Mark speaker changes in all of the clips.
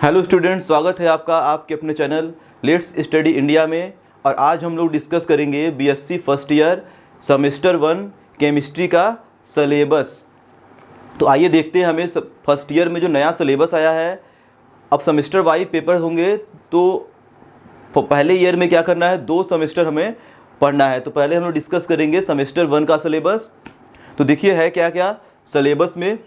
Speaker 1: Hello students, स्वागत है आपका आपके अपने चैनल लेट्स स्टडी इंडिया में। और आज हम लोग डिस्कस करेंगे BSc first year semester 1 chemistry का सिलेबस। तो आइए देखते हैं हमें फर्स्ट ईयर में जो नया सिलेबस आया है। अब सेमेस्टर वाइज पेपर होंगे, तो पहले ईयर में क्या करना है, 2 सेमेस्टर हमें पढ़ना है। तो पहले हम लोग डिस्कस करेंगे सेमेस्टर 1 का सिलेबस। तो देखिए है क्या क्या सिलेबस में।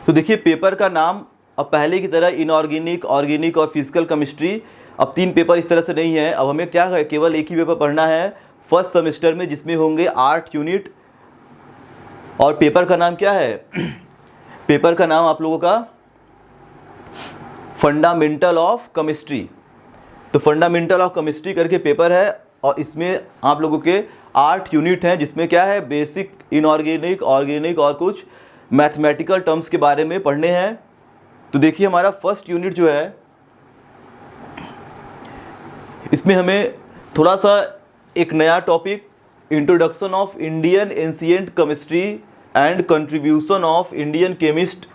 Speaker 1: तो देखिए पेपर का नाम अब पहले की तरह इनऑर्गेनिक, ऑर्गेनिक और फिजिकल केमिस्ट्री, अब 3 पेपर इस तरह से नहीं है। अब हमें क्या है, केवल एक ही पेपर पढ़ना है फर्स्ट सेमेस्टर में, जिसमें होंगे 8 यूनिट। और पेपर का नाम क्या है, पेपर का नाम आप लोगों का फंडामेंटल ऑफ केमिस्ट्री। तो फंडामेंटल ऑफ केमिस्ट्री करके पेपर है, और इसमें आप लोगों के 8 यूनिट हैं, जिसमें क्या है, बेसिक, इनऑर्गेनिक, ऑर्गेनिक और कुछ मैथमेटिकल टर्म्स के बारे में पढ़ने हैं। तो देखिए हमारा फर्स्ट यूनिट जो है, इसमें हमें थोड़ा सा एक नया topic, introduction of Indian ancient chemistry and contribution of Indian chemist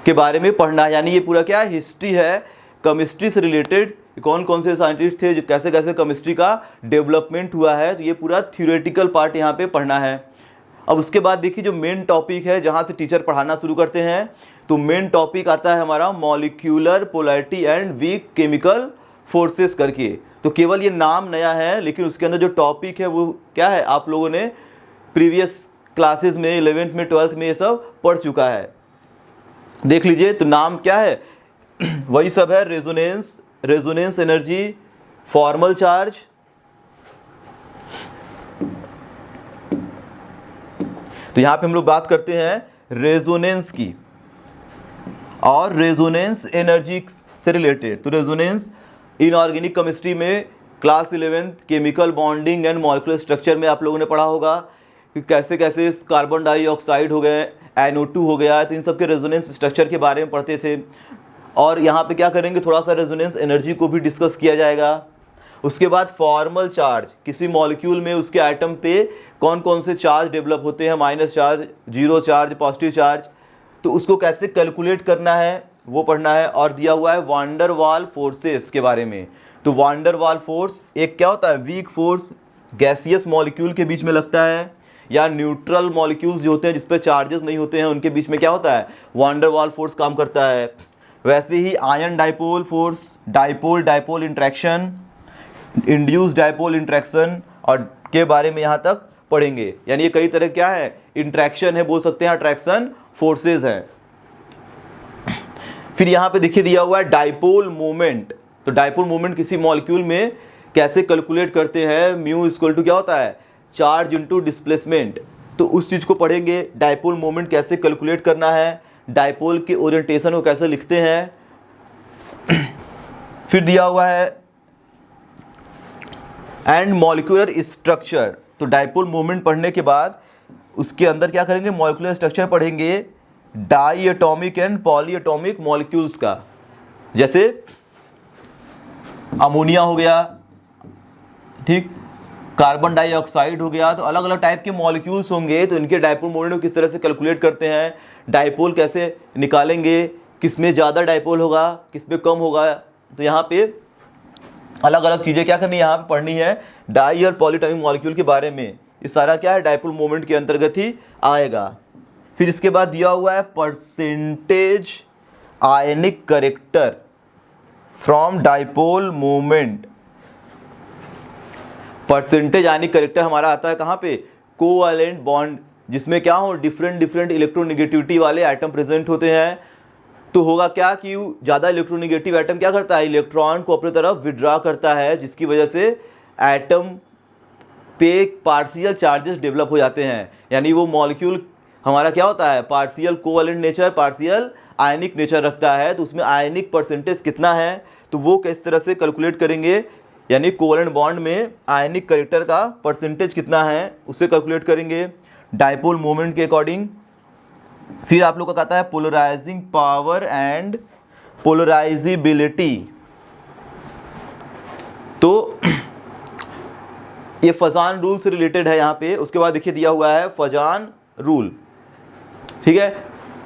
Speaker 1: के बारे में पढ़ना है। यानी ये पूरा क्या है, हिस्ट्री है केमिस्ट्री से रिलेटेड, कौन कौन से साइंटिस्ट थे, जो कैसे कैसे केमिस्ट्री का डेवलपमेंट हुआ है। तो ये पूरा थ्योरेटिकल पार्ट यहाँ पे पढ़ना है। अब उसके बाद देखिए जो मेन टॉपिक है, जहाँ से टीचर पढ़ाना शुरू करते हैं, तो मेन टॉपिक आता है हमारा molecular polarity and weak chemical forces करके। तो केवल ये नाम नया है, लेकिन उसके अंदर जो टॉपिक है वो क्या है, आप लोगों ने प्रीवियस क्लासेस में 11th में 12th में ये सब पढ़ चुका है। देख लीजिए, तो नाम क्या है वही सब है, रेजोनेंस एनर्जी, फॉर्मल चार्ज, तो यहाँ पे हम लोग बात करते हैं रेजोनेंस की और रेजोनेंस एनर्जी से रिलेटेड। तो रेजोनेंस इनऑर्गेनिक केमिस्ट्री में class 11th chemical bonding and molecular structure में आप लोगों ने पढ़ा होगा कि कैसे कैसे कार्बन डाइऑक्साइड हो गए, NO2 हो गया, तो इन सब के रेजोनेंस स्ट्रक्चर के बारे में पढ़ते थे। और यहाँ पे क्या करेंगे, थोड़ा सा रेजोनेंस एनर्जी को भी डिस्कस किया जाएगा। उसके बाद फॉर्मल चार्ज, किसी मॉलिक्यूल में उसके एटम पे कौन कौन से चार्ज डेवलप होते हैं, minus charge, zero charge, positive charge, तो उसको कैसे कैलकुलेट करना है वो पढ़ना है। और दिया हुआ है वान डर वाल फोर्सेस के बारे में। तो वान डर वाल फोर्स एक क्या होता है, वीक फोर्स गैसियस मॉलिक्यूल के बीच में लगता है, या न्यूट्रल मॉलिक्यूल्स जो होते हैं जिस पर चार्जेस नहीं होते हैं, उनके बीच में क्या होता है, वान डर वाल फोर्स काम करता है। वैसे ही ion dipole force, dipole dipole interaction, induce dipole interaction और के बारे में यहाँ तक पढ़ेंगे। यानी ये कई तरह क्या है, इंट्रैक्शन है, बोल सकते हैं अट्रैक्शन फोर्सेस हैं। फिर यहाँ पे देखिए दिया हुआ है डाइपोल मोमेंट। तो डाइपोल मोमेंट किसी मॉलिक्यूल में कैसे कैलकुलेट करते हैं, म्यू इक्वल टू क्या होता है, चार्ज इनटू डिस्प्लेसमेंट। तो उस चीज़ को पढ़ेंगे, डाइपोल मोमेंट कैसे कैलकुलेट करना है, डाइपोल के ओरिएंटेशन को कैसे लिखते हैं। फिर दिया हुआ है एंड मॉलिक्यूलर स्ट्रक्चर। तो डाइपोल मोमेंट पढ़ने के बाद उसके अंदर क्या करेंगे, मॉलिक्यूलर स्ट्रक्चर पढ़ेंगे diatomic and polyatomic molecules का। जैसे अमोनिया हो गया, ठीक, कार्बन डाइऑक्साइड हो गया, तो अलग अलग टाइप के मॉलिक्यूल्स होंगे, तो इनके डाइपोल मोमेंट को किस तरह से कैलकुलेट करते हैं, डाइपोल कैसे निकालेंगे, किसमें ज़्यादा डाइपोल होगा, किसमें कम होगा। तो यहाँ पे अलग अलग चीज़ें क्या करनी है, यहाँ पे पढ़नी है डाई और पॉलीएटॉमिक मॉलिक्यूल के बारे में। ये सारा क्या है, डाइपोल मोमेंट के अंतर्गत ही आएगा। फिर इसके बाद दिया हुआ है percentage ionic character from dipole moment. Percentage ionic character हमारा आता है कहाँ पे, कोवैलेंट बॉन्ड, जिसमें क्या हो, डिफरेंट इलेक्ट्रोनेगेटिविटी वाले एटम प्रेजेंट होते हैं। तो होगा क्या कि ज़्यादा इलेक्ट्रोनेगेटिव एटम क्या करता है, इलेक्ट्रॉन को अपनी तरफ विड्रॉ करता है, जिसकी वजह से एटम पे पार्शियल चार्जेस डेवलप हो जाते हैं। यानी वो मॉलिक्यूल हमारा क्या होता है, पार्शियल कोवैलेंट नेचर, पार्शियल आयनिक नेचर रखता है। तो उसमें आयनिक परसेंटेज कितना है, तो वो किस तरह से कैलकुलेट करेंगे, यानी कोवैलेंट बॉन्ड में आयनिक करेक्टर का परसेंटेज कितना है उसे कैलकुलेट करेंगे डाइपोल मोमेंट के अकॉर्डिंग। फिर आप लोग का कहता है पोलराइजिंग पावर एंड पोलराइजिबिलिटी। तो ये फजान रूल से रिलेटेड है यहाँ पे। उसके बाद देखिए दिया हुआ है फजान रूल, ठीक है।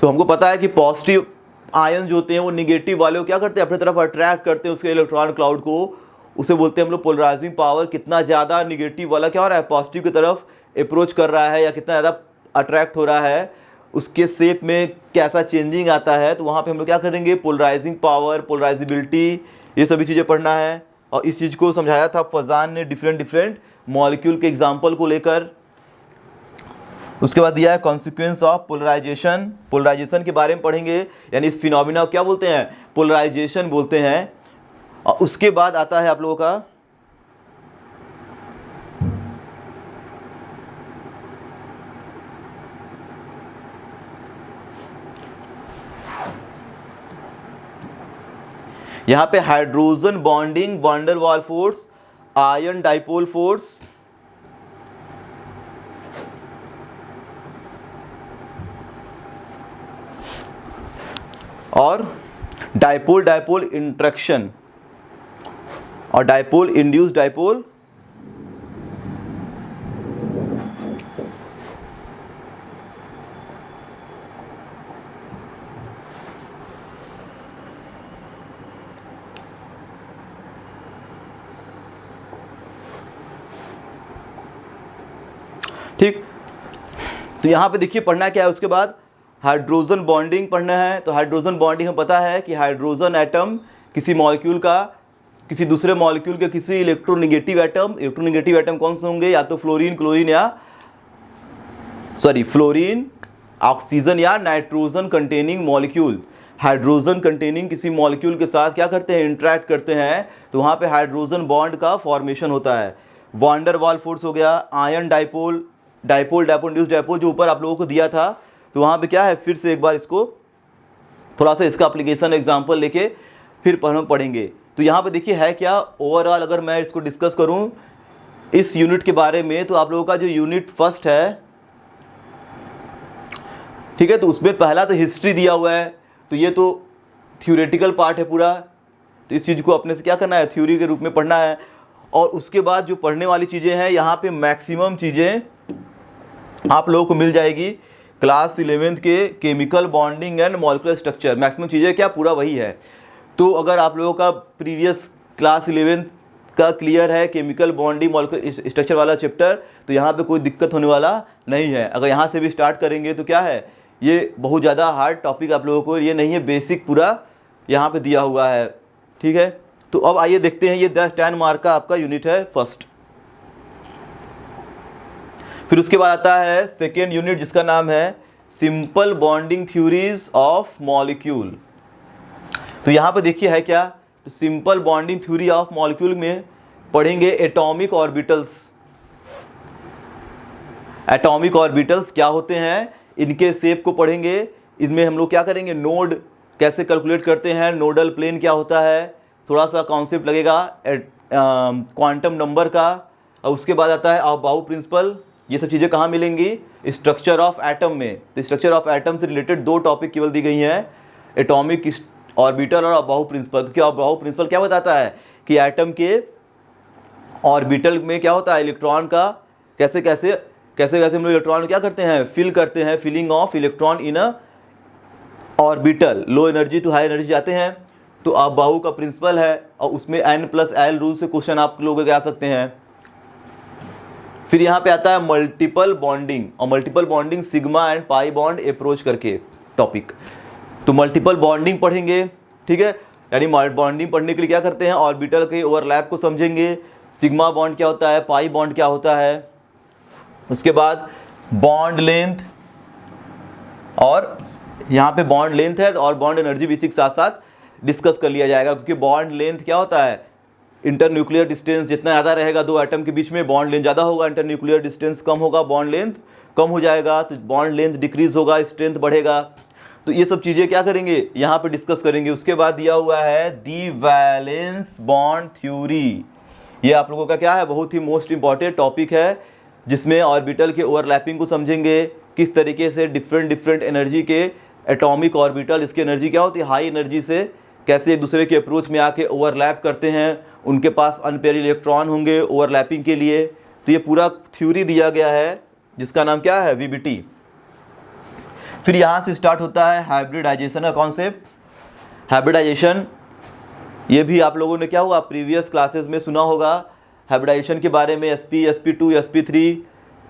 Speaker 1: तो हमको पता है कि पॉजिटिव आयन जो होते हैं वो निगेटिव वाले को क्या करते हैं, अपनी तरफ अट्रैक्ट करते हैं उसके इलेक्ट्रॉन क्लाउड को, उसे बोलते हैं हम लोग पोलराइजिंग पावर। कितना ज़्यादा निगेटिव वाला क्या हो रहा है, पॉजिटिव की तरफ अप्रोच कर रहा है या कितना ज़्यादा अट्रैक्ट हो रहा है, उसके शेप में कैसा चेंजिंग आता है। तो वहाँ पे हम लोग क्या करेंगे, पोलराइजिंग पावर, पोलराइजिबिलिटी, ये सभी चीज़ें पढ़ना है। और इस चीज़ को समझाया था फजान ने डिफरेंट मॉलिक्यूल के एग्जाम्पल को लेकर। उसके बाद दिया है कॉन्सिक्वेंस ऑफ पोलराइजेशन, पोलराइजेशन के बारे में पढ़ेंगे, यानी इस फिनोमिना को क्या बोलते हैं, पोलराइजेशन बोलते हैं। और उसके बाद आता है आप लोगों का यहाँ पे hydrogen bonding, van der Waals force, ion dipole force, और डाइपोल डाइपोल इंट्रैक्शन और डाइपोल इंड्यूस्ड डाइपोल ठीक। तो यहाँ पे देखिए पढ़ना क्या है। उसके बाद हाइड्रोजन बॉन्डिंग पढ़ना है। तो हाइड्रोजन बॉन्डिंग हमें पता है कि हाइड्रोजन एटम किसी मॉलिक्यूल का किसी दूसरे मॉलिक्यूल के किसी इलेक्ट्रोनेगेटिव एटम कौन से होंगे, या तो फ्लोरीन, क्लोरीन या फ्लोरीन, ऑक्सीजन या nitrogen containing molecule. Hydrogen containing किसी मॉलिक्यूल के साथ क्या करते हैं, इंटरेक्ट करते हैं, तो वहाँ पे हाइड्रोजन बॉन्ड का फॉर्मेशन होता है। वैन डर वाल फोर्स हो गया, ion dipole, dipole induced dipole जो ऊपर आप लोगों को दिया था। तो वहाँ पे क्या है, फिर से एक बार इसको थोड़ा सा इसका एप्लीकेशन एग्जांपल लेके फिर हम पढ़ेंगे। तो यहाँ पे देखिए है क्या, ओवरऑल अगर मैं इसको डिस्कस करूँ इस यूनिट के बारे में, तो आप लोगों का जो यूनिट फर्स्ट है, ठीक है, तो उसमें पहला तो हिस्ट्री दिया हुआ है, तो ये तो थ्योरेटिकल पार्ट है पूरा। तो इस चीज़ को अपने से क्या करना है, थ्योरी के रूप में पढ़ना है। और उसके बाद जो पढ़ने वाली चीज़ें हैं, यहाँ पे मैक्सिमम चीज़ें आप लोगों को मिल जाएगी क्लास 11th के chemical bonding and molecular structure. Maximum चीज़ें क्या पूरा वही है। तो अगर आप लोगों का प्रीवियस क्लास 11th का क्लियर है केमिकल बॉन्डिंग मॉलिक्यूलर स्ट्रक्चर वाला चैप्टर, तो यहाँ पे कोई दिक्कत होने वाला नहीं है। अगर यहाँ से भी स्टार्ट करेंगे तो क्या है, ये बहुत ज़्यादा हार्ड टॉपिक आप लोगों को ये नहीं है, बेसिक पूरा यहाँ पे दिया हुआ है, ठीक है। तो अब आइए देखते हैं, ये 10 मार्क का आपका यूनिट है फर्स्ट। फिर उसके बाद आता है सेकेंड यूनिट जिसका नाम है simple bonding theories of molecule. तो यहाँ पे देखिए है क्या, तो simple bonding theory of molecule में पढ़ेंगे एटॉमिक ऑर्बिटल्स। एटॉमिक ऑर्बिटल्स क्या होते हैं, इनके शेप को पढ़ेंगे। इनमें हम लोग क्या करेंगे, नोड कैसे कैलकुलेट करते हैं, नोडल प्लेन क्या होता है, थोड़ा सा कॉन्सेप्ट लगेगा क्वांटम नंबर का। और उसके बाद आता है अबाउ प्रिंसिपल। ये सब चीज़ें कहाँ मिलेंगी, स्ट्रक्चर ऑफ एटम में। तो स्ट्रक्चर ऑफ एटम से रिलेटेड 2 टॉपिक केवल दी गई हैं, एटॉमिक ऑर्बिटल और अबाउ प्रिंसिपल। क्योंकि अबाउ प्रिंसिपल क्या बताता है कि एटम के ऑर्बिटल में क्या होता है, इलेक्ट्रॉन का कैसे कैसे हम लोग इलेक्ट्रॉन क्या करते हैं, फिल करते हैं, filling of electron in a orbital, low energy to high energy जाते हैं। तो अबाउ का प्रिंसिपल है और उसमें n+l रूल से क्वेश्चन आप लोग आ सकते हैं। फिर यहाँ पे आता है मल्टीपल बॉन्डिंग, और multiple bonding sigma and pi bond approach करके टॉपिक। तो मल्टीपल बॉन्डिंग पढ़ेंगे, ठीक है। यानी बॉन्डिंग पढ़ने के लिए क्या करते हैं, ऑर्बिटल के ओवरलैप को समझेंगे, सिग्मा बॉन्ड क्या होता है, पाई बॉन्ड क्या होता है। उसके बाद बॉन्ड लेंथ, और यहाँ पे बॉन्ड लेंथ है और बॉन्ड एनर्जी भी इसी के साथ साथ डिस्कस कर लिया जाएगा। क्योंकि बॉन्ड लेंथ क्या होता है, इंटरन्यूक्लियर डिस्टेंस जितना ज़्यादा रहेगा 2 एटम के बीच में, बॉन्ड लेंथ ज़्यादा होगा, इंटरन्यूक्लियर डिस्टेंस कम होगा, बॉन्ड लेंथ कम हो जाएगा, तो बॉन्ड लेंथ डिक्रीज होगा, स्ट्रेंथ बढ़ेगा। तो ये सब चीज़ें क्या करेंगे, यहाँ पे डिस्कस करेंगे। उसके बाद दिया हुआ है दी वैलेंस बॉन्ड थ्योरी। ये आप लोगों का क्या है, बहुत ही मोस्ट इंपॉर्टेंट टॉपिक है, जिसमें ऑर्बिटल के ओवरलैपिंग को समझेंगे, किस तरीके से डिफरेंट एनर्जी के एटॉमिक ऑर्बिटल, इसकी एनर्जी क्या होती है, हाई एनर्जी से कैसे एक दूसरे के अप्रोच में आके ओवरलैप करते हैं, उनके पास अनपेयर इलेक्ट्रॉन होंगे ओवरलैपिंग के लिए। तो ये पूरा थ्योरी दिया गया है जिसका नाम क्या है, वीबीटी। फिर यहाँ से स्टार्ट होता है हाइब्रिडाइजेशन का कॉन्सेप्ट। हाइब्रिडाइजेशन ये भी आप लोगों ने क्या हुआ प्रीवियस क्लासेस में सुना होगा हाइब्रिडाइजेशन के बारे में, sp sp2 sp3,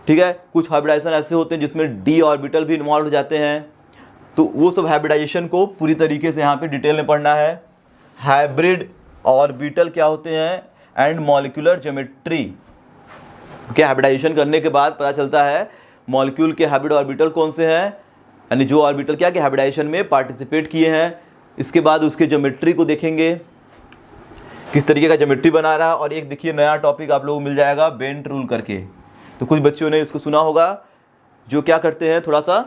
Speaker 1: ठीक है। कुछ हाइब्रिडाइजेशन ऐसे होते हैं जिसमें d ऑर्बिटल भी इन्वॉल्व हो जाते हैं, तो वो सब हाइब्रिडाइजेशन को पूरी तरीके से यहाँ पे डिटेल में पढ़ना है। हाइब्रिड ऑर्बिटल क्या होते हैं एंड मॉलिक्यूलर ज्योमेट्री। क्या हाइब्रिडाइजेशन करने के बाद पता चलता है मॉलिक्यूल के हाइब्रिड ऑर्बिटल कौन से हैं, यानी जो ऑर्बिटल क्या कि हाइब्रिडाइजेशन में पार्टिसिपेट किए हैं। इसके बाद उसके ज्योमेट्री को देखेंगे, किस तरीके का ज्योमेट्री बना रहा है। और एक देखिए नया टॉपिक आप लोगों को मिल जाएगा बेंट रूल करके, तो कुछ बच्चों ने इसको सुना होगा जो क्या करते हैं, थोड़ा सा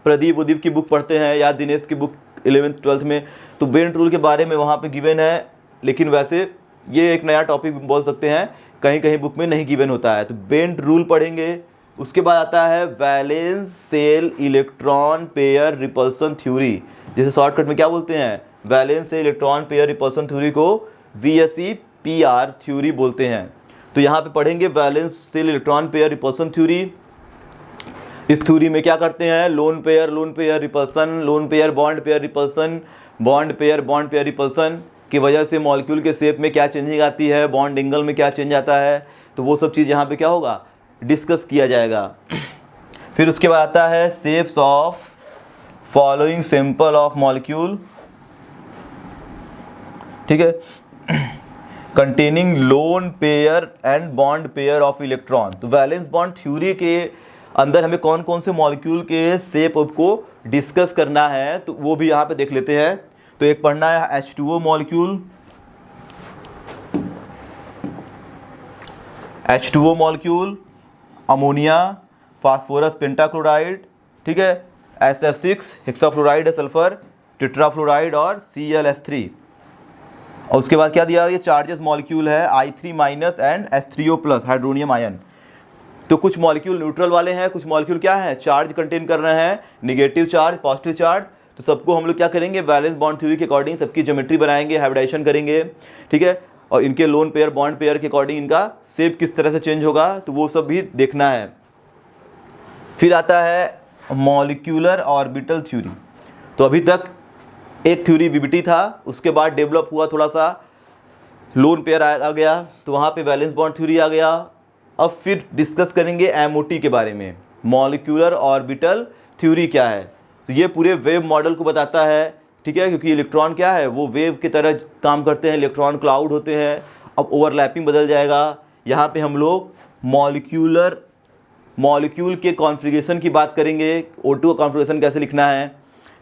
Speaker 1: प्रदीप उदीप की बुक पढ़ते हैं या दिनेश की बुक 11th 12th में, तो बेंट रूल के बारे में वहाँ पे गिवन है। लेकिन वैसे ये एक नया टॉपिक बोल सकते हैं, कहीं कहीं बुक में नहीं गिवन होता है, तो बेंट रूल पढ़ेंगे। उसके बाद आता है valence shell electron pair repulsion theory, जिसे शॉर्टकट में क्या बोलते हैं, valence shell electron pair repulsion theory को VSEPR थ्योरी बोलते हैं। तो यहाँ पे पढ़ेंगे valence shell electron pair repulsion theory. इस थ्योरी में क्या करते हैं, lone pair repulsion, lone pair bond pair repulsion, bond pair repulsion की वजह से मॉलिक्यूल के शेप में क्या चेंजिंग आती है, बॉन्ड एंगल में क्या चेंज आता है, तो वो सब चीज़ यहाँ पे क्या होगा डिस्कस किया जाएगा। फिर उसके बाद आता है shapes of following simple of molecule, ठीक है, containing lone pair and bond pair of electron. तो वैलेंस बॉन्ड थ्योरी के अंदर हमें कौन कौन से मॉलिक्यूल के शेप को डिस्कस करना है, तो वो भी यहाँ पे देख लेते हैं। तो एक पढ़ना है H2O molecule, H2O molecule, ammonia, phosphorus pentachloride, ठीक है, SF6 हेक्साफ्लोराइड है सल्फर, टेट्राफ्लोराइड और ClF3। और उसके बाद क्या दिया, ये चार्जेस मॉलिक्यूल है I3 minus and H3O plus hydronium ion. तो कुछ मॉलिक्यूल न्यूट्रल वाले हैं, कुछ मॉलिक्यूल क्या है चार्ज कंटेन कर रहे हैं, निगेटिव चार्ज पॉजिटिव चार्ज। तो सबको हम लोग क्या करेंगे वैलेंस बॉन्ड थ्योरी के अकॉर्डिंग सबकी ज्योमेट्री बनाएंगे, हाइब्रिडाइजेशन करेंगे, ठीक है। और इनके लोन पेयर बॉन्ड पेयर के अकॉर्डिंग इनका शेप किस तरह से चेंज होगा, तो वो सब भी देखना है। फिर आता है मॉलिक्यूलर ऑर्बिटल थ्योरी। तो अभी तक एक थ्योरी VBT था, उसके बाद डेवलप हुआ थोड़ा सा लोन पेयर आ गया, तो वहाँ पे वैलेंस बॉन्ड थ्योरी आ गया। अब फिर डिस्कस करेंगे MOT के बारे में, मॉलिक्यूलर ऑर्बिटल थ्योरी क्या है। तो ये पूरे वेव मॉडल को बताता है, ठीक है, क्योंकि इलेक्ट्रॉन क्या है वो वेव की तरह काम करते हैं, इलेक्ट्रॉन क्लाउड होते हैं। अब ओवरलैपिंग बदल जाएगा, यहाँ पे हम लोग मॉलिक्यूल के कॉन्फ़िगरेशन की बात करेंगे, O2 का कॉन्फ़िगरेशन कैसे लिखना है,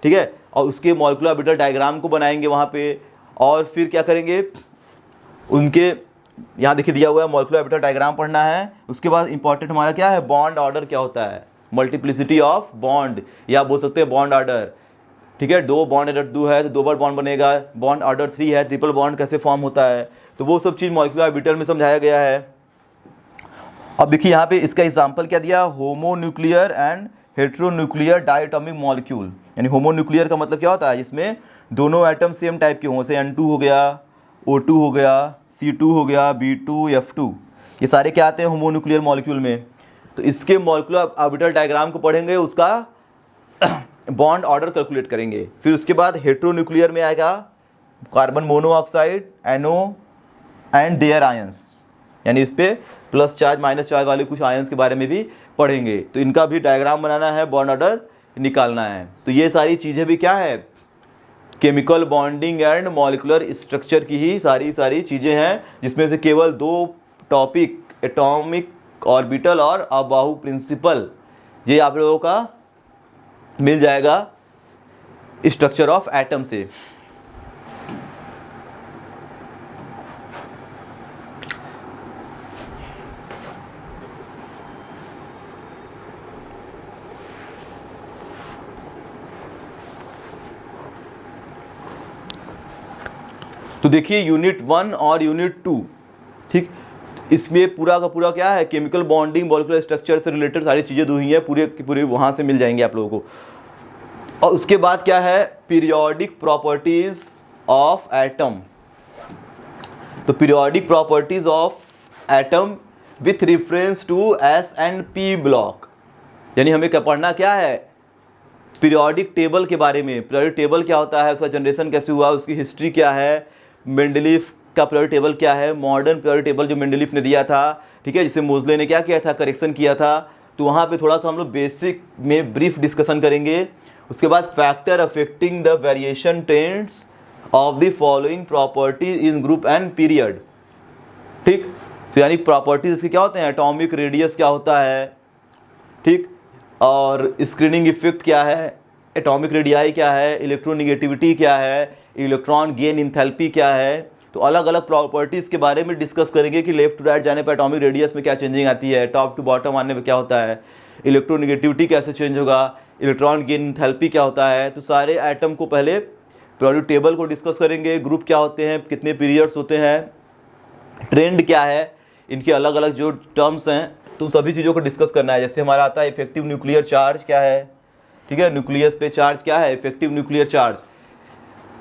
Speaker 1: ठीक है, और उसके मॉलिक्यूलर ऑर्बिटल डायग्राम को बनाएंगे वहाँ पे। और फिर क्या करेंगे, उनके यहाँ देखिए दिया हुआ है मॉलिक्यूलर ऑर्बिटल डायग्राम पढ़ना है। उसके बाद इंपॉर्टेंट हमारा क्या है, बॉन्ड ऑर्डर क्या होता है, मल्टीप्लिसिटी ऑफ बॉन्ड, या बोल सकते हैं बॉन्ड ऑर्डर, ठीक है। 2 बॉन्ड ऑर्डर 2 है तो 2 बार बॉन्ड बनेगा, बॉन्ड ऑर्डर 3 है, ट्रिपल बॉन्ड कैसे फॉर्म होता है, तो वो सब चीज़ मॉलिक्यूलर ऑर्बिटल में समझाया गया है। अब देखिए यहाँ पे इसका एग्जाम्पल क्या दिया, homonuclear and heteronuclear diatomic molecule. यानी होमोन्यूक्लियर का मतलब क्या होता है, जिसमें दोनों एटम सेम टाइप के हों, जैसे N2 हो गया, O2 हो गया, C2 हो गया, B2, F2, ये सारे क्या आते हैं होमोन्यूक्लियर मॉलिक्यूल में। तो इसके मॉलिक्यूलर ऑर्बिटल डायग्राम को पढ़ेंगे, उसका बॉन्ड ऑर्डर कैलकुलेट करेंगे। फिर उसके बाद हेट्रोन्यूक्लियर में आएगा carbon monoxide, NO and their ions, यानी इस पे प्लस चार्ज माइनस चार्ज वाले कुछ आयंस के बारे में भी पढ़ेंगे। तो इनका भी डायग्राम बनाना है, बॉन्ड ऑर्डर निकालना है। तो ये सारी चीज़ें भी क्या है, chemical bonding and molecular structure की ही सारी चीज़ें हैं, जिसमें से केवल 2 टॉपिक एटॉमिक ऑर्बिटल और अबाउ प्रिंसिपल, ये आप लोगों का मिल जाएगा स्ट्रक्चर ऑफ एटम से। तो देखिए यूनिट 1 और यूनिट 2, ठीक, इसमें पूरा का पूरा क्या है, केमिकल बॉन्डिंग मॉलिक्यूलर स्ट्रक्चर से रिलेटेड सारी चीज़ें दी हुई हैं, पूरे की पूरे वहाँ से मिल जाएंगे आप लोगों को। और उसके बाद क्या है, पीरियोडिक प्रॉपर्टीज ऑफ एटम। तो periodic properties of atom with reference to S and P block, यानी हमें क्या पढ़ना क्या है, पीरियोडिक टेबल के बारे में, पीरियोडिक टेबल क्या होता है, उसका जनरेशन कैसे हुआ, उसकी हिस्ट्री क्या है, मेंडलीफ का पीरियोडिक टेबल क्या है, मॉडर्न पीरियोडिक टेबल जो मेंडलीफ ने दिया था, ठीक है, जिसे मोजले ने क्या किया था, करेक्शन किया था। तो वहाँ पे थोड़ा सा हम लोग बेसिक में ब्रीफ डिस्कशन करेंगे। उसके बाद factor affecting the variation trends of the following properties in group and period, ठीक। तो यानी प्रॉपर्टीज इसके क्या होते हैं, एटॉमिक रेडियस क्या होता है, ठीक, और स्क्रीनिंग इफेक्ट क्या है, एटॉमिक रेडियाई क्या है, इलेक्ट्रोनिगेटिविटी क्या है, इलेक्ट्रॉन गेन इंथैल्पी क्या है। तो अलग अलग प्रॉपर्टीज़ के बारे में डिस्कस करेंगे कि लेफ्ट टू राइट जाने पर एटॉमिक रेडियस में क्या चेंजिंग आती है, टॉप टू बॉटम आने पर क्या होता है, इलेक्ट्रोनिगेटिविटी कैसे चेंज होगा, इलेक्ट्रॉन गेन इंथैल्पी क्या होता है। तो सारे एटम को पहले पीरियोडिक टेबल को डिस्कस करेंगे, ग्रुप क्या होते हैं, कितने पीरियड्स होते हैं, ट्रेंड क्या है, इनके अलग अलग जो टर्म्स हैं, तो सभी चीज़ों को डिस्कस करना है। जैसे हमारा आता है इफेक्टिव न्यूक्लियर चार्ज क्या है, ठीक है, न्यूक्लियस पे चार्ज क्या है, इफेक्टिव न्यूक्लियर चार्ज,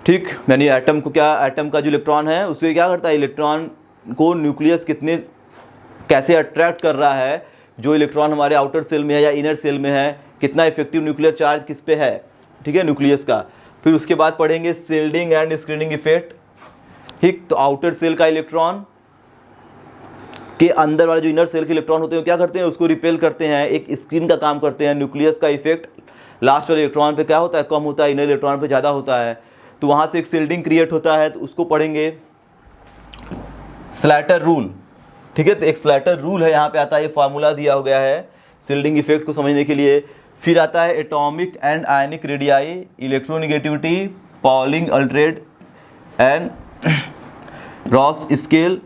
Speaker 1: ठीक। यानी एटम को क्या, एटम का जो इलेक्ट्रॉन है उससे क्या करता है, इलेक्ट्रॉन को न्यूक्लियस कितने कैसे अट्रैक्ट कर रहा है, जो इलेक्ट्रॉन हमारे आउटर सेल में है या इनर सेल में है, कितना इफेक्टिव न्यूक्लियर चार्ज किस पे है, ठीक है, न्यूक्लियस का। फिर उसके बाद पढ़ेंगे शील्डिंग एंड स्क्रीनिंग इफेक्ट, ठीक। तो आउटर सेल का इलेक्ट्रॉन के अंदर वाले जो इनर सेल के इलेक्ट्रॉन होते हैं क्या करते हैं, उसको रिपेल करते हैं, एक स्क्रीन का काम करते हैं। न्यूक्लियस का इफेक्ट लास्ट वाले इलेक्ट्रॉन पे क्या होता है, कम होता है, इनर इलेक्ट्रॉन पे ज़्यादा होता है, तो वहाँ से एक शील्डिंग क्रिएट होता है, तो उसको पढ़ेंगे। स्लैटर रूल, ठीक है, तो एक स्लैटर रूल है, यहाँ पे आता है, ये फार्मूला दिया हो गया है शील्डिंग इफेक्ट को समझने के लिए। फिर आता है atomic and ionic radii, electronegativity, Pauling Allred and Rochow scale,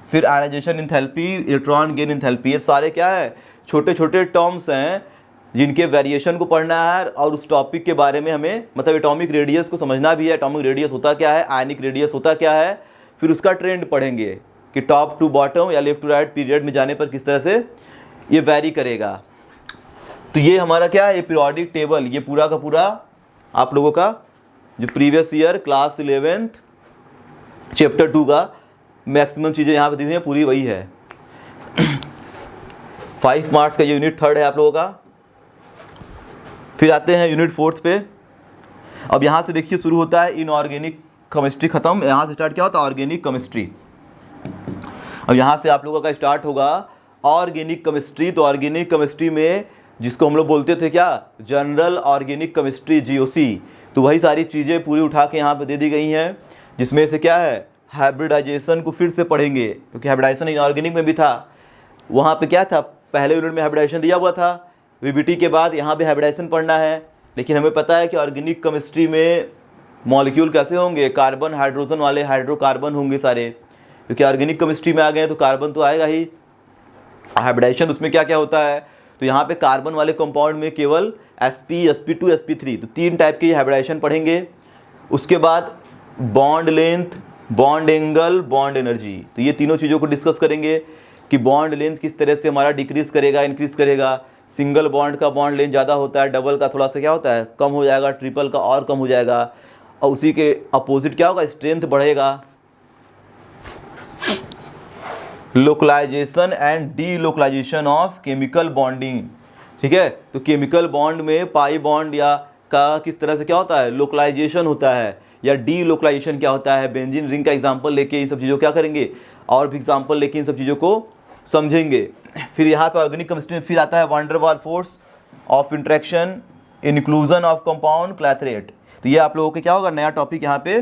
Speaker 1: फिर ionization enthalpy, electron gain enthalpy. ये सारे क्या है, छोटे छोटे टर्म्स हैं जिनके वेरिएशन को पढ़ना है और उस टॉपिक के बारे में हमें मतलब एटॉमिक रेडियस को समझना भी है, एटॉमिक रेडियस होता क्या है, आयनिक रेडियस होता क्या है। फिर उसका ट्रेंड पढ़ेंगे कि टॉप टू बॉटम या लेफ्ट टू राइट पीरियड में जाने पर किस तरह से ये वैरी करेगा। तो ये हमारा क्या है, ये पीरियोडिक टेबल, ये पूरा का पूरा आप लोगों का जो previous year class 11th chapter 2 का मैक्सिमम चीज़ें यहाँ पे दी हुई हैं, पूरी वही है। 5 मार्क्स का ये यूनिट 3 है आप लोगों का। फिर आते हैं यूनिट 4 पे। अब यहाँ से देखिए शुरू होता है इनऑर्गेनिक केमिस्ट्री, ख़त्म, यहाँ से स्टार्ट क्या होता है ऑर्गेनिक केमिस्ट्री। अब यहाँ से आप लोगों का स्टार्ट होगा ऑर्गेनिक केमिस्ट्री। तो ऑर्गेनिक केमिस्ट्री में जिसको हम लोग बोलते थे क्या, जनरल ऑर्गेनिक केमिस्ट्री, GOC, तो वही सारी चीज़ें पूरी उठा के यहाँ पे दे दी गई हैं, जिसमें से क्या है, हाइब्रिडाइजेशन को फिर से पढ़ेंगे, क्योंकि हाइब्रिडाइजेशन इनऑर्गेनिक में भी था। वहाँ पे क्या था, पहले यूनिट में हाइब्रिडाइजेशन दिया हुआ था, VBT के बाद यहाँ पे हाइब्रिडाइजेशन पढ़ना है। लेकिन हमें पता है कि ऑर्गेनिक केमिस्ट्री में मॉलिक्यूल कैसे होंगे, कार्बन हाइड्रोजन वाले हाइड्रोकार्बन होंगे सारे, क्योंकि ऑर्गेनिक केमिस्ट्री में आ गए हैं तो कार्बन तो आएगा ही। हाइब्रिडाइजेशन उसमें क्या क्या होता है, तो यहाँ पे कार्बन वाले कंपाउंड में केवल sp, sp2, sp3, तो 3 टाइप के हाइब्रिडाइजेशन पढ़ेंगे। उसके बाद bond length, bond angle, bond energy, तो ये तीनों चीज़ों को डिस्कस करेंगे कि बॉन्ड लेंथ किस तरह से हमारा डिक्रीज करेगा, इंक्रीज करेगा। सिंगल बॉन्ड का बॉन्ड लेंथ ज़्यादा होता है, डबल का थोड़ा सा क्या होता है, कम हो जाएगा, ट्रिपल का और कम हो जाएगा। और उसी के अपोजिट क्या होगा, स्ट्रेंथ बढ़ेगा। Localisation and delocalisation of chemical bonding, ठीक है। तो केमिकल बॉन्ड में पाई बॉन्ड या का किस तरह से क्या होता है, लोकलाइजेशन होता है, या डी लोकलाइजेशन क्या होता है। बेंजीन रिंग का एग्जांपल लेके इन सब चीज़ों क्या करेंगे, और भी एग्जांपल लेके इन सब चीज़ों को समझेंगे। फिर यहाँ पे ऑर्गेनिक केमिस्ट्री में फिर आता है van der Waals force of interaction, inclusion of compound, clathrate. तो ये आप लोगों के क्या होगा, नया टॉपिक यहाँ पे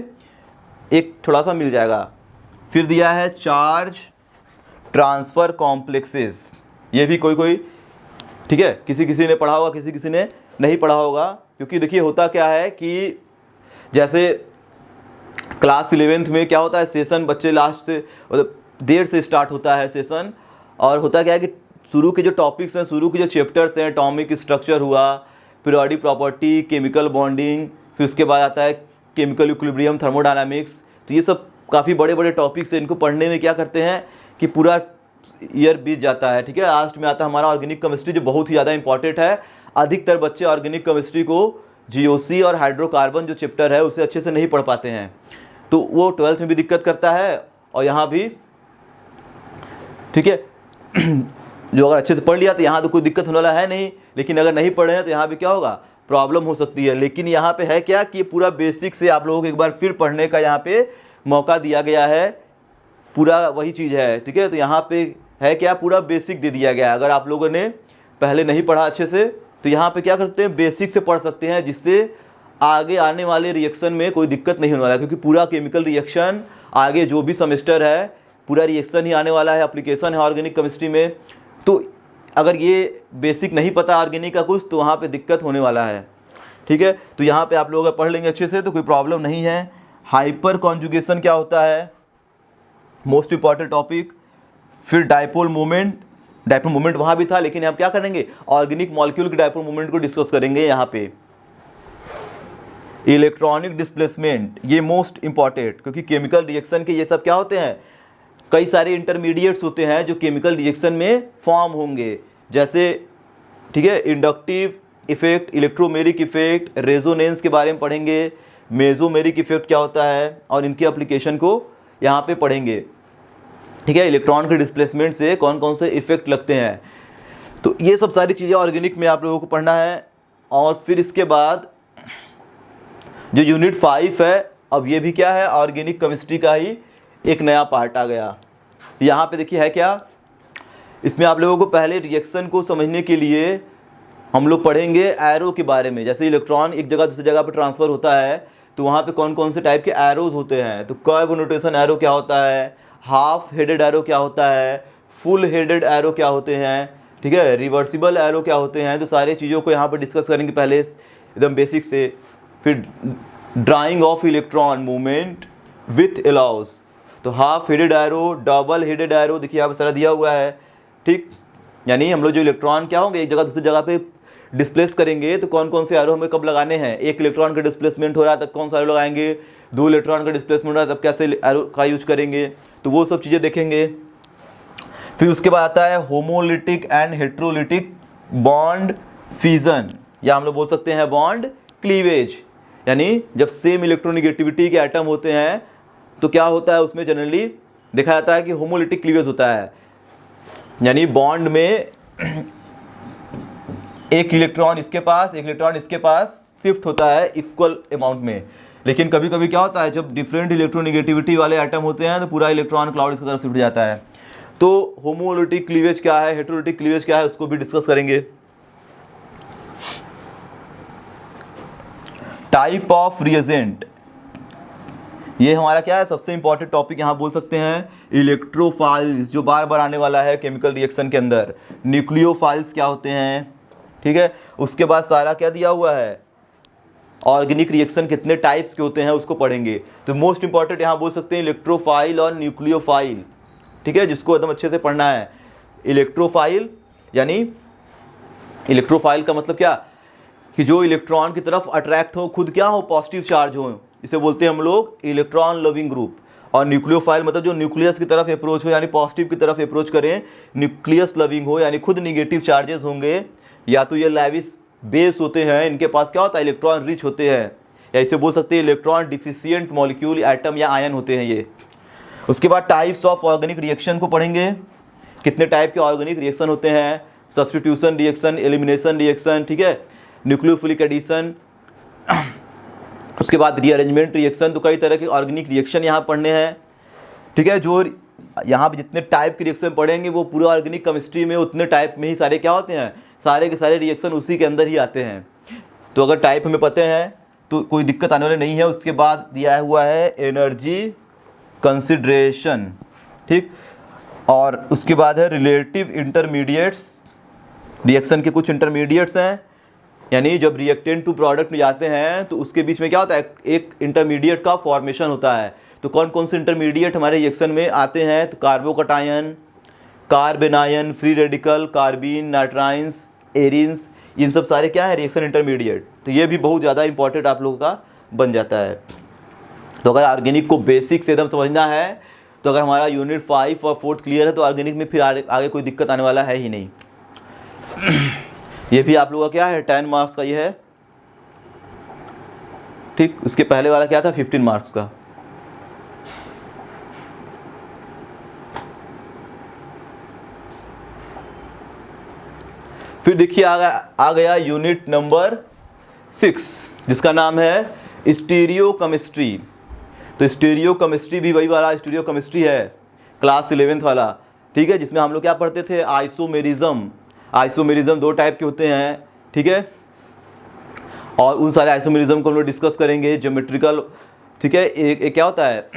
Speaker 1: एक थोड़ा सा मिल जाएगा। फिर दिया है चार्ज ट्रांसफ़र कॉम्प्लेक्सेस, ये भी कोई ठीक है, किसी किसी ने पढ़ा होगा, किसी किसी ने नहीं पढ़ा होगा। क्योंकि देखिए होता क्या है कि जैसे क्लास 11th में क्या होता है, सेशन बच्चे लास्ट से मतलब देर से स्टार्ट होता है सेशन, और होता क्या है कि शुरू के जो टॉपिक्स हैं, शुरू के जो चैप्टर्स हैं, एटॉमिक स्ट्रक्चर हुआ, पीरियोडिक प्रॉपर्टी, केमिकल बॉन्डिंग, फिर उसके बाद आता है केमिकल इक्विलिब्रियम, थर्मोडायनामिक्स। तो ये सब काफ़ी बड़े बड़े टॉपिक्स हैं, इनको पढ़ने में क्या करते हैं कि पूरा ईयर बीत जाता है, ठीक है। लास्ट में आता है हमारा ऑर्गेनिक केमिस्ट्री, जो बहुत ही ज़्यादा इंपॉर्टेंट है। अधिकतर बच्चे ऑर्गेनिक केमिस्ट्री को GOC और हाइड्रोकार्बन जो चैप्टर है उसे अच्छे से नहीं पढ़ पाते हैं, तो वो 12th में भी दिक्कत करता है और यहाँ भी, ठीक है। जो अगर अच्छे से पढ़ लिया तो यहाँ तो कोई दिक्कत होने वाला है नहीं, लेकिन अगर नहीं पढ़े हैं तो यहाँ भी क्या होगा, प्रॉब्लम हो सकती है। लेकिन यहाँ पे है क्या कि ये पूरा बेसिक से आप लोगों को एक बार फिर पढ़ने का यहाँ पे मौका दिया गया है, पूरा वही चीज़ है, ठीक है। तो यहाँ पे है क्या, पूरा बेसिक दे दिया गया है। अगर आप लोगों ने पहले नहीं पढ़ा अच्छे से तो यहाँ पे क्या कर सकते हैं, बेसिक से पढ़ सकते हैं, जिससे आगे आने वाले रिएक्शन में कोई दिक्कत नहीं होने वाला है। क्योंकि पूरा केमिकल रिएक्शन आगे जो भी सेमेस्टर है पूरा रिएक्शन ही आने वाला है, एप्लीकेशन है ऑर्गेनिक केमिस्ट्री में। तो अगर ये बेसिक नहीं पता ऑर्गेनिक का कुछ तो वहाँ पे दिक्कत होने वाला है, ठीक है। तो यहाँ पे आप लोग अगर पढ़ लेंगे अच्छे से तो कोई प्रॉब्लम नहीं है। हाइपर कॉन्जुगेशन क्या होता है, मोस्ट इंपॉर्टेंट टॉपिक। फिर डायपोल मोमेंट वहाँ भी था, लेकिन हम क्या करेंगे, ऑर्गेनिक मॉलिक्यूल के डायपोल मोमेंट को डिस्कस करेंगे यहाँ पे। इलेक्ट्रॉनिक डिस्प्लेसमेंट, ये मोस्ट इंपॉर्टेंट, क्योंकि केमिकल रिएक्शन के ये सब क्या होते हैं, कई सारे इंटरमीडिएट्स होते हैं जो केमिकल रिएक्शन में फॉर्म होंगे, जैसे ठीक है inductive effect, electromeric effect, resonance के बारे में पढ़ेंगे, मेसोमेरिक इफेक्ट क्या होता है और इनकी एप्लीकेशन को यहाँ पे पढ़ेंगे, ठीक है। इलेक्ट्रॉन के डिस्प्लेसमेंट से कौन कौन से इफेक्ट लगते हैं, तो ये सब सारी चीज़ें ऑर्गेनिक में आप लोगों को पढ़ना है। और फिर इसके बाद जो यूनिट 5 है, अब ये भी क्या है, ऑर्गेनिक केमिस्ट्री का ही एक नया पार्ट आ गया। यहाँ पे देखिए है क्या, इसमें आप लोगों को पहले रिएक्शन को समझने के लिए हम लोग पढ़ेंगे एरो के बारे में। जैसे इलेक्ट्रॉन एक जगह दूसरी जगह पर ट्रांसफ़र होता है तो वहाँ पे कौन कौन से टाइप के एरोज होते हैं, तो कर्व नोटेशन एरो क्या होता है, हाफ हेडेड एरो क्या होता है, फुल हेडेड एरो क्या होते हैं, ठीक है, रिवर्सिबल एरो क्या होते हैं। तो सारी चीज़ों को यहाँ पर डिस्कस करेंगे पहले एकदम बेसिक से। फिर drawing of electron movement with arrows, तो half headed arrow, double headed arrow, देखिए यहाँ पर सारा दिया हुआ है, ठीक। यानी हम लोग जो इलेक्ट्रॉन क्या होंगे एक जगह दूसरी जगह पे डिस्प्लेस करेंगे तो कौन कौन से एरो हमें कब लगाने हैं, एक इलेक्ट्रॉन का डिस्प्लेसमेंट हो रहा है तब कौन सा एरो लगाएंगे, 2 इलेक्ट्रॉन का डिस्प्लेसमेंट हो रहा है तब कैसे एरो का यूज करेंगे, तो वो सब चीज़ें देखेंगे। फिर उसके बाद आता है homolytic and heterolytic bond fission, या हम लोग बोल सकते हैं बॉन्ड क्लीवेज। यानी जब सेम इलेक्ट्रोनिगेटिविटी के एटम होते हैं तो क्या होता है, उसमें जनरली देखा जाता है कि होमोलिटिक क्लीवेज होता है, यानी बॉन्ड में एक इलेक्ट्रॉन इसके पास एक इलेक्ट्रॉन इसके पास शिफ्ट होता है इक्वल अमाउंट में। लेकिन कभी कभी क्या होता है, जब डिफरेंट इलेक्ट्रोनिगेटिविटी वाले एटम होते हैं तो पूरा इलेक्ट्रॉन क्लाउड इसकी तरफ शिफ्ट जाता है। तो होमोलिटिक क्लीवेज क्या है, हेट्रोलिटिक क्लीवेज क्या है, उसको भी डिस्कस करेंगे। टाइप ऑफ रिएजेंट, ये हमारा क्या है, सबसे इंपॉर्टेंट टॉपिक यहाँ बोल सकते हैं। इलेक्ट्रोफाइल्स जो बार बार आने वाला है केमिकल रिएक्शन के अंदर, न्यूक्लियोफाइल्स क्या होते हैं, ठीक है। उसके बाद सारा क्या दिया हुआ है, ऑर्गेनिक रिएक्शन कितने टाइप्स के होते हैं उसको पढ़ेंगे। तो मोस्ट इंपॉर्टेंट यहाँ बोल सकते हैं इलेक्ट्रोफाइल और न्यूक्लियोफाइल, ठीक है, जिसको एकदम अच्छे से पढ़ना है। इलेक्ट्रोफाइल यानी इलेक्ट्रोफाइल का मतलब क्या, कि जो इलेक्ट्रॉन की तरफ अट्रैक्ट हो, खुद क्या हो, पॉजिटिव चार्ज हो, इसे बोलते हैं हम लोग इलेक्ट्रॉन लविंग ग्रुप। और न्यूक्लियोफाइल मतलब जो न्यूक्लियस की तरफ अप्रोच हो, यानी पॉजिटिव की तरफ अप्रोच करें, न्यूक्लियस लविंग हो, यानी खुद निगेटिव चार्जेस होंगे, या तो ये लैविस बेस होते हैं, इनके पास क्या होता है, इलेक्ट्रॉन रिच होते हैं, या इसे बोल सकते हैं इलेक्ट्रॉन डिफिशियंट मॉलिक्यूल एटम या आयन होते हैं ये। उसके बाद टाइप्स ऑफ ऑर्गेनिक रिएक्शन को पढ़ेंगे, कितने टाइप के ऑर्गेनिक रिएक्शन होते हैं, सब्स्टिट्यूशन रिएक्शन, एलिमिनेशन रिएक्शन, ठीक है, न्यूक्लियोफिलिक एडिशन, उसके बाद रीअरेंजमेंट रिएक्शन। तो कई तरह के ऑर्गेनिक रिएक्शन यहाँ पढ़ने हैं, ठीक है। जो यहाँ पे जितने टाइप के रिएक्शन पढ़ेंगे वो पूरा ऑर्गेनिक केमिस्ट्री में उतने टाइप में ही सारे क्या होते हैं, सारे के सारे रिएक्शन उसी के अंदर ही आते हैं। तो अगर टाइप हमें पता है तो कोई दिक्कत आने वाली नहीं है। उसके बाद दिया हुआ है एनर्जी कंसिडरेशन, ठीक, और उसके बाद है रिलेटिव इंटरमीडिएट्स, रिएक्शन के कुछ इंटरमीडिएट्स हैं, यानी जब रिएक्टेंट टू प्रोडक्ट में जाते हैं तो उसके बीच में क्या होता है, एक इंटरमीडिएट का फॉर्मेशन होता है। तो कौन कौन से इंटरमीडिएट हमारे रिएक्शन में आते हैं, तो carbocation, carbanion, free radical, carbene, nitrenes, arynes, इन सब सारे क्या है, रिएक्शन इंटरमीडिएट। तो ये भी बहुत ज़्यादा इंपॉर्टेंट आप लोगों का बन जाता है। तो अगर ऑर्गेनिक को बेसिक से एकदम समझना है, तो अगर हमारा यूनिट 5 और 4 क्लियर है तो ऑर्गेनिक में फिर आगे कोई दिक्कत आने वाला है ही नहीं। ये भी आप लोगों का क्या है, 10 मार्क्स का ये है, ठीक। उसके पहले वाला क्या था, 15 मार्क्स का। फिर देखिए आ गया यूनिट नंबर 6 जिसका नाम है स्टीरियो केमिस्ट्री। तो स्टीरियो केमिस्ट्री भी वही वाला स्टीरियो केमिस्ट्री है, क्लास 11th वाला, ठीक है, जिसमें हम लोग क्या पढ़ते थे, आइसोमेरिज्म। आइसोमेरिज्म 2 टाइप के होते हैं, ठीक है, और उन सारे आइसोमेरिज्म को हम लोग डिस्कस करेंगे। ज्योमेट्रिकल, ठीक है, एक क्या होता है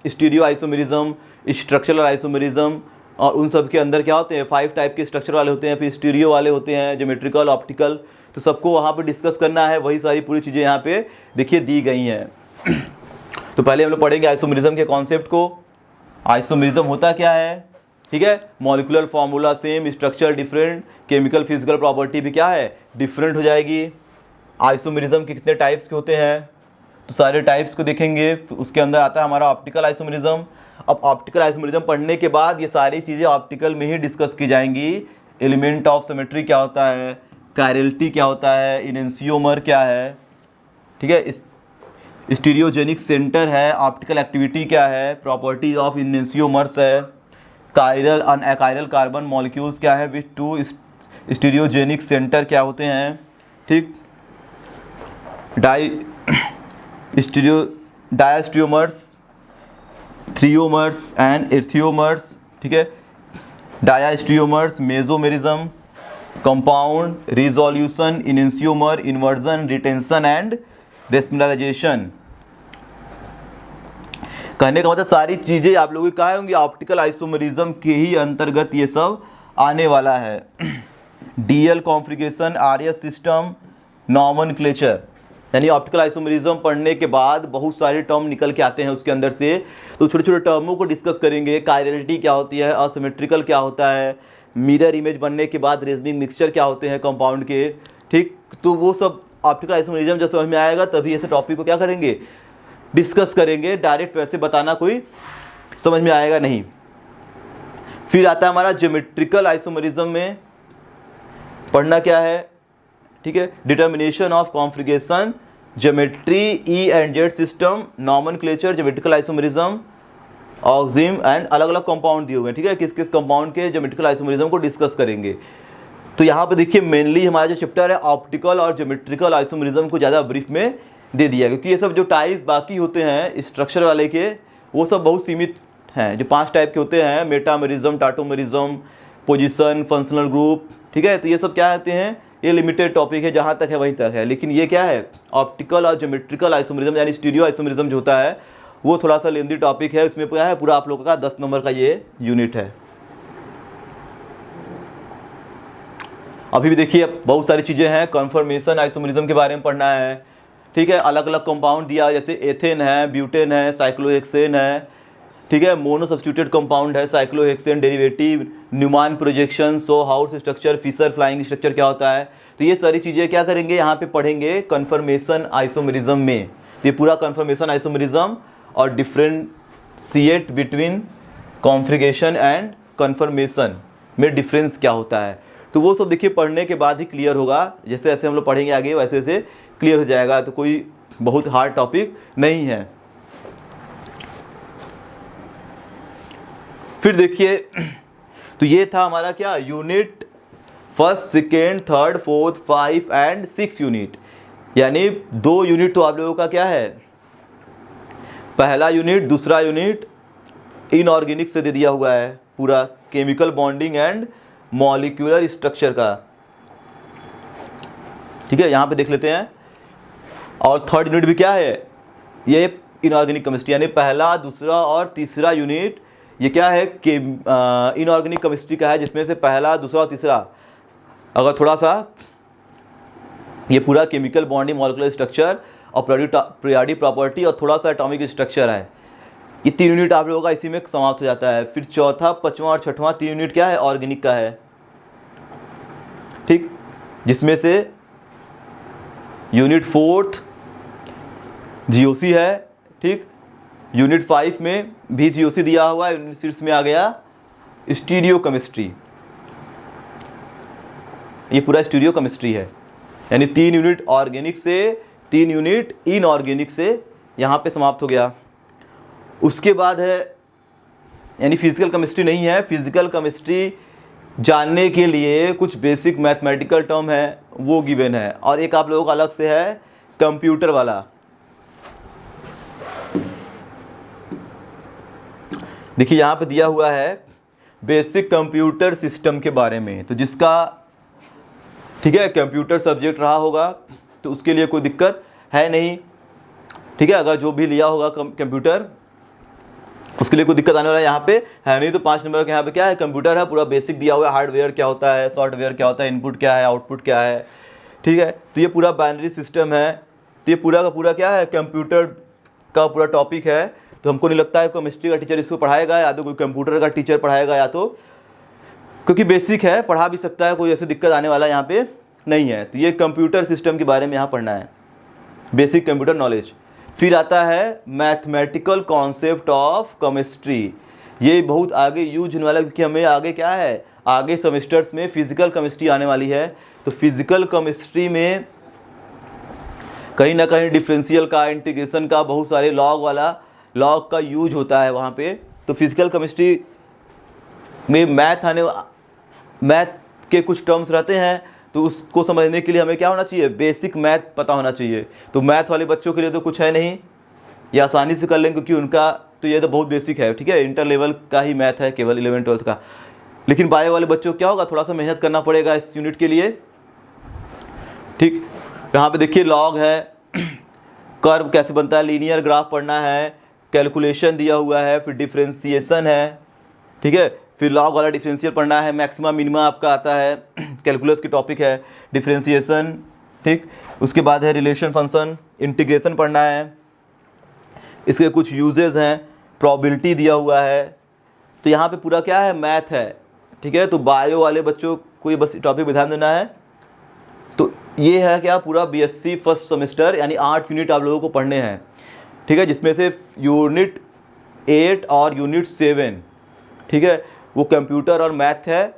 Speaker 1: स्टीरियो आइसोमेरिज्म, स्ट्रक्चरल आइसोमेरिज्म, और उन सब के अंदर क्या होते हैं 5 टाइप के स्ट्रक्चर वाले होते हैं, फिर स्टीरियो वाले होते हैं, ज्योमेट्रिकल, ऑप्टिकल। तो सबको वहाँ पे डिस्कस करना है, वही सारी पूरी चीज़ें यहाँ पे देखिए दी गई हैं। तो पहले हम लोग पढ़ेंगे आइसोमेरिज्म के कॉन्सेप्ट को। आइसोमेरिज्म होता क्या है, ठीक है, molecular formula same, structure different, chemical physical property भी क्या है डिफरेंट हो जाएगी। आइसोमेरिज्म के कितने टाइप्स के होते हैं, तो सारे टाइप्स को देखेंगे। उसके अंदर आता है हमारा ऑप्टिकल आइसोमेरिज्म। अब ऑप्टिकल आइसोमेरिज्म पढ़ने के बाद ये सारी चीज़ें ऑप्टिकल में ही डिस्कस की जाएंगी। एलिमेंट ऑफ सिमेट्री क्या होता है, कायरलिटी क्या होता है, इनेंशियोमर क्या है, ठीक है, स्टीरियोजेनिक सेंटर है, ऑप्टिकल एक्टिविटी क्या है, प्रॉपर्टीज ऑफ इनेंशियोमर्स है, कायरल अनकायरल कार्बन मॉलिक्यूल्स क्या है, विच टू स्टीरियोजेनिक सेंटर क्या होते हैं, ठीक, डायस्टियोमर्स, थ्रियोमर्स एंड एर्थियोमर्स, ठीक है, diastereomers, mesomerism, compound, resolution, enantiomer, inversion, retention and racemisation. कहने का मतलब सारी चीज़ें आप लोगों की कहाँ होंगी, ऑप्टिकल आइसोमेरिज्म के ही अंतर्गत ये सब आने वाला है। DL configuration, RS system, nomenclature, यानी ऑप्टिकल आइसोमेरिज्म पढ़ने के बाद बहुत सारे टर्म निकल के आते हैं उसके अंदर से। तो छोटे छोटे टर्मों को डिस्कस करेंगे। कायरलिटी क्या होती है, असिमेट्रिकल क्या होता है, मिरर इमेज बनने के बाद रेजनिंग मिक्सचर क्या होते हैं कंपाउंड के, ठीक। तो वो सब ऑप्टिकल आइसोमेरिज्म जब समझ में आएगा तभी ऐसे टॉपिक को क्या करेंगे डिस्कस करेंगे। डायरेक्ट वैसे बताना कोई समझ में आएगा नहीं। फिर आता है हमारा ज्योमेट्रिकल आइसोमेरिज्म में पढ़ना क्या है, ठीक है, determination of configuration, geometry, E and Z system, nomenclature, geometrical isomerism, oxime and अलग अलग कंपाउंड दिए हुए हैं, ठीक है, किस किस कंपाउंड के ज्योमेट्रिकल आइसोमेरिज्म को डिस्कस करेंगे। तो यहाँ पे देखिए मेनली हमारा जो चैप्टर है ऑप्टिकल और ज्योमेट्रिकल आइसोमेरिज्म को ज़्यादा ब्रीफ में दे दिया, क्योंकि ये सब जो टाइप्स बाकी होते हैं स्ट्रक्चर वाले के वो सब बहुत सीमित हैं। जो 5 टाइप के होते हैं, metamerism, tautomerism, position, functional group, ठीक है, तो ये सब क्या होते हैं, ये लिमिटेड टॉपिक है, जहाँ तक है वहीं तक है। लेकिन ये क्या है ऑप्टिकल और ज्योमेट्रिकल आइसोमेरिज्म यानी स्टीरियो आइसोमेरिज्म जो होता है वो थोड़ा सा लेंदी टॉपिक है। इसमें क्या है पूरा आप लोगों का 10 नंबर का ये यूनिट है। अभी भी देखिए बहुत सारी चीज़ें हैं। कन्फर्मेशन आइसोमेरिज्म के बारे में पढ़ना है, ठीक है, अलग अलग कंपाउंड दिया जैसे एथेन है, ब्यूटेन है, साइक्लोहेक्सेन है, ठीक है, मोनो सब्स्टिट्यूटेड कंपाउंड है, साइक्लोहेक्सेन डेरिवेटिव, न्यूमान प्रोजेक्शन, सो हाउस स्ट्रक्चर, फिशर फ्लाइंग स्ट्रक्चर क्या होता है। तो ये सारी चीज़ें क्या करेंगे यहाँ पे पढ़ेंगे कन्फर्मेशन आइसोमेरिज्म में। तो ये पूरा कन्फर्मेशन आइसोमेरिज्म और differentiate between configuration and conformation में डिफरेंस क्या होता है, तो वो सब देखिए पढ़ने के बाद ही क्लियर होगा। जैसे जैसे हम लोग पढ़ेंगे आगे वैसे वैसे क्लियर हो जाएगा। तो कोई बहुत हार्ड टॉपिक नहीं है। फिर देखिए तो ये था हमारा क्या unit 1st, 2nd, 3rd, 4th, 5 and 6 unit, यानी 2 यूनिट तो आप लोगों का क्या है, पहला यूनिट, दूसरा यूनिट इनऑर्गेनिक से दे दिया हुआ है पूरा chemical bonding and molecular structure का, ठीक है, यहाँ पे देख लेते हैं। और 3rd यूनिट भी क्या है, ये इनऑर्गेनिक केमिस्ट्री, यानी पहला, दूसरा और तीसरा यूनिट ये क्या है कि इनऑर्गेनिक केमिस्ट्री का है, जिसमें से पहला, दूसरा और तीसरा अगर थोड़ा सा ये पूरा केमिकल बॉन्डिंग मॉलिक्यूलर स्ट्रक्चर और पीरियोडिक प्रॉपर्टी और थोड़ा सा एटॉमिक स्ट्रक्चर है। ये 3 यूनिट आप लोगों का इसी में समाप्त हो जाता है। फिर चौथा, 5वां और 6वां 3 यूनिट क्या है, ऑर्गेनिक का है, ठीक, जिसमें से यूनिट 4th जीओसी है, ठीक, यूनिट 5 में भी जीओसी दिया हुआ है, यूनिट 6 में आ गया स्टीरियो केमिस्ट्री। ये पूरा स्टीरियो केमिस्ट्री है, यानी 3 यूनिट ऑर्गेनिक से, 3 यूनिट इनऑर्गेनिक से यहाँ पे समाप्त हो गया। उसके बाद है यानी फिजिकल केमिस्ट्री नहीं है। फिजिकल केमिस्ट्री जानने के लिए कुछ बेसिक मैथमेटिकल टर्म है वो गिवन है, और एक आप लोगों का अलग से है कंप्यूटर वाला। देखिए यहाँ पे दिया हुआ है बेसिक कंप्यूटर सिस्टम के बारे में, तो जिसका ठीक है कंप्यूटर सब्जेक्ट रहा होगा तो उसके लिए कोई दिक्कत है नहीं, ठीक है। अगर जो भी लिया होगा कंप्यूटर उसके लिए कोई दिक्कत आने वाला यहाँ पे है नहीं। तो 5 नंबर के यहाँ पे क्या है, कंप्यूटर है, पूरा बेसिक दिया हुआ है, हार्डवेयर क्या होता है, सॉफ्टवेयर क्या होता है, इनपुट क्या है, आउटपुट क्या है, ठीक है। तो ये पूरा बाइनरी सिस्टम है, तो ये पूरा का पूरा क्या है, कंप्यूटर का पूरा टॉपिक है। तो हमको नहीं लगता है केमिस्ट्री का टीचर इसको पढ़ाएगा, या तो कोई कंप्यूटर का टीचर पढ़ाएगा, या तो क्योंकि बेसिक है पढ़ा भी सकता है, कोई ऐसी दिक्कत आने वाला यहाँ पे नहीं है। तो ये कंप्यूटर सिस्टम के बारे में यहाँ पढ़ना है, बेसिक कंप्यूटर नॉलेज। फिर आता है मैथमेटिकल कॉन्सेप्ट ऑफ केमिस्ट्री, ये बहुत आगे यूज होने वाला है, क्योंकि हमें आगे क्या है, आगे सेमेस्टर्स में फिजिकल केमिस्ट्री आने वाली है। तो फिजिकल केमिस्ट्री में कहीं ना कहीं डिफरेंशियल का, इंटीग्रेशन का, बहुत सारे लॉग का यूज होता है वहाँ पे। तो फिजिकल केमिस्ट्री में मैथ के कुछ टर्म्स रहते हैं, तो उसको समझने के लिए हमें क्या होना चाहिए, बेसिक मैथ पता होना चाहिए। तो मैथ वाले बच्चों के लिए तो कुछ है नहीं, ये आसानी से कर लेंगे, क्योंकि उनका तो ये तो बहुत बेसिक है, ठीक है, इंटर लेवल का ही मैथ है केवल 11th-12th का। लेकिन बायो वाले बच्चों को क्या होगा, थोड़ा सा मेहनत करना पड़ेगा इस यूनिट के लिए, ठीक। यहाँ पे देखिए लॉग है, कर्व कैसे बनता है, लीनियर ग्राफ पढ़ना है, कैलकुलेशन दिया हुआ है, फिर डिफ्रेंसिएशन है, ठीक है, फिर लॉग वाला डिफरेंशियल पढ़ना है, मैक्सिमा मिनिमा आपका आता है, कैलकुलस की टॉपिक है, डिफरेंशिएशन, ठीक। उसके बाद है रिलेशन फंक्शन, इंटीग्रेशन पढ़ना है, इसके कुछ यूजेस हैं, प्रोबेबिलिटी दिया हुआ है। तो यहाँ पे पूरा क्या है, मैथ है, ठीक है। तो बायो वाले बच्चों को ये बस टॉपिक ध्यान देना है। तो ये है क्या, पूरा बीएससी फर्स्ट सेमेस्टर, यानी 8 यूनिट आप लोगों को पढ़ने हैं, ठीक है, जिसमें से यूनिट 8 और यूनिट 7, ठीक है, वो कंप्यूटर और मैथ है।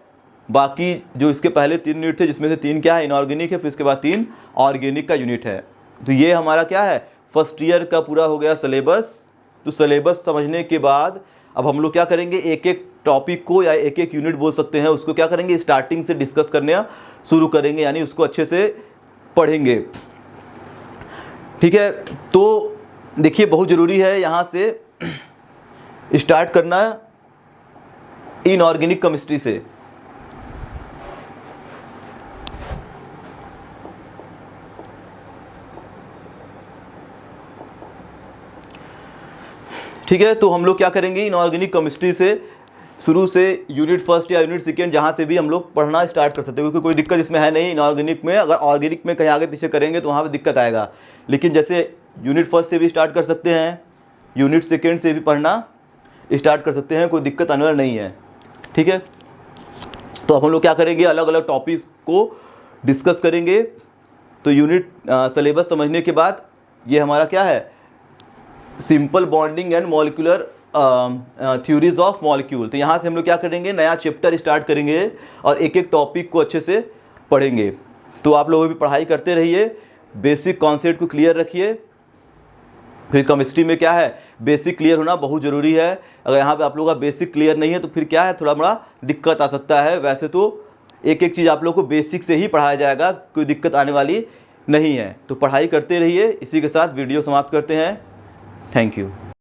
Speaker 1: बाकी जो इसके पहले 3 यूनिट थे, जिसमें से 3 क्या है, इनऑर्गेनिक है, फिर इसके बाद 3 ऑर्गेनिक का यूनिट है। तो ये हमारा क्या है, फर्स्ट ईयर का पूरा हो गया सिलेबस। तो सिलेबस समझने के बाद अब हम लोग क्या करेंगे, एक एक टॉपिक को या एक एक यूनिट बोल सकते हैं, उसको क्या करेंगे, स्टार्टिंग से डिस्कस करना शुरू करेंगे, यानी उसको अच्छे से पढ़ेंगे, ठीक है। तो देखिए बहुत ज़रूरी है यहाँ से स्टार्ट करना इनऑर्गेनिक केमिस्ट्री से। ठीक है, तो हम लोग क्या करेंगे, इनऑर्गेनिक केमिस्ट्री से शुरू से यूनिट फर्स्ट या यूनिट सेकेंड जहाँ से भी हम लोग पढ़ना स्टार्ट कर सकते हैं, क्योंकि कोई दिक्कत इसमें है नहीं इनऑर्गेनिक में। अगर ऑर्गेनिक में कहीं आगे पीछे करेंगे तो वहाँ पे दिक्कत आएगा, लेकिन जैसे यूनिट फर्स्ट से भी स्टार्ट कर सकते हैं, यूनिट सेकेंड से भी पढ़ना स्टार्ट कर सकते हैं, कोई दिक्कत आने वाला नहीं है, ठीक है। तो अब हम लोग क्या करेंगे, अलग अलग टॉपिक्स को डिस्कस करेंगे। तो यूनिट सिलेबस समझने के बाद ये हमारा क्या है, simple bonding and molecular theories of molecule. तो यहाँ से हम लोग क्या करेंगे, नया चैप्टर स्टार्ट करेंगे और एक एक टॉपिक को अच्छे से पढ़ेंगे। तो आप लोग भी पढ़ाई करते रहिए, बेसिक कॉन्सेप्ट को क्लियर रखिए, फिर केमिस्ट्री में क्या है, बेसिक क्लियर होना बहुत ज़रूरी है। अगर यहाँ पे आप लोगों का बेसिक क्लियर नहीं है तो फिर क्या है, थोड़ा बड़ा दिक्कत आ सकता है। वैसे तो एक एक चीज़ आप लोग को बेसिक से ही पढ़ाया जाएगा, कोई दिक्कत आने वाली नहीं है। तो पढ़ाई करते रहिए। इसी के साथ वीडियो समाप्त करते हैं। Thank you.